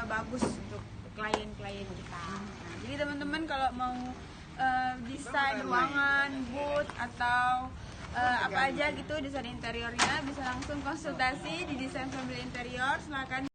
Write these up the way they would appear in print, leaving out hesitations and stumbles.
bagus untuk klien-klien kita. Nah, jadi teman-teman kalau mau desain ruangan, booth atau apa aja gitu desain interiornya, bisa langsung konsultasi di Desain Family Interior. Silakan.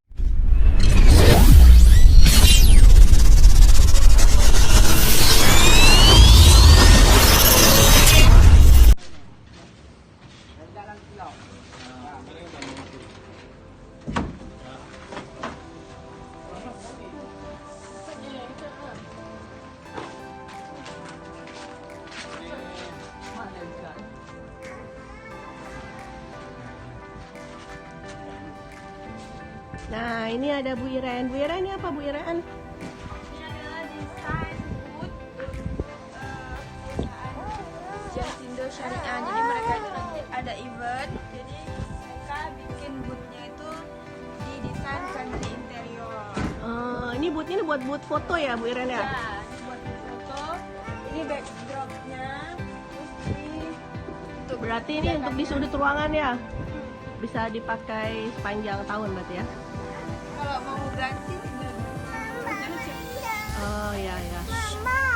Nah, ini ada Bu Iren. Bu Iren, ini apa Bu Iren? Ini adalah desain booth perusahaan Jasindo Syariah. Jadi mereka itu nanti ada event, jadi mereka bikin boothnya itu di Desain Family Interior. Ini booth ini buat booth foto ya Bu Iren ya? Ya, ini buat foto. Ini backdropnya. Terus ini untuk Berarti ini untuk di sudut ruangan ya? Bisa dipakai sepanjang tahun berarti ya? kalau mau ganti tinggal ganti. Oh ya ya. Simple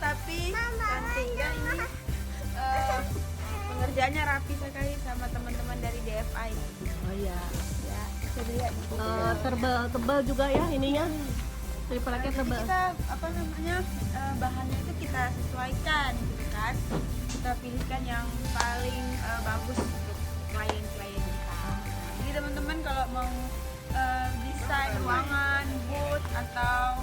tapi cantiknya ini pengerjaannya rapi sekali sama teman-teman dari DFI. Oh iya. Ya, bisa dilihat. Tebal juga ya ininya. Tripleknya tebal. Kita apa namanya bahannya itu kita sesuaikan gitu kan. Kita pilihkan yang paling bagus untuk klien-klien kita. Jadi teman-teman kalau mau desain ruangan, booth atau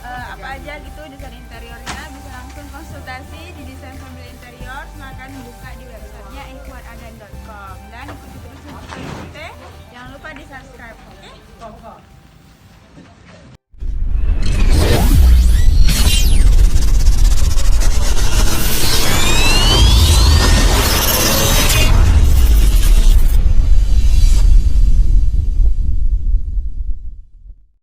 apa aja gitu desain interiornya, bisa langsung konsultasi di Desain Family Interior. Silakan buka di websitenya ikhwanadan.com dan ikuti terus video kita. Jangan lupa di subscribe, oke?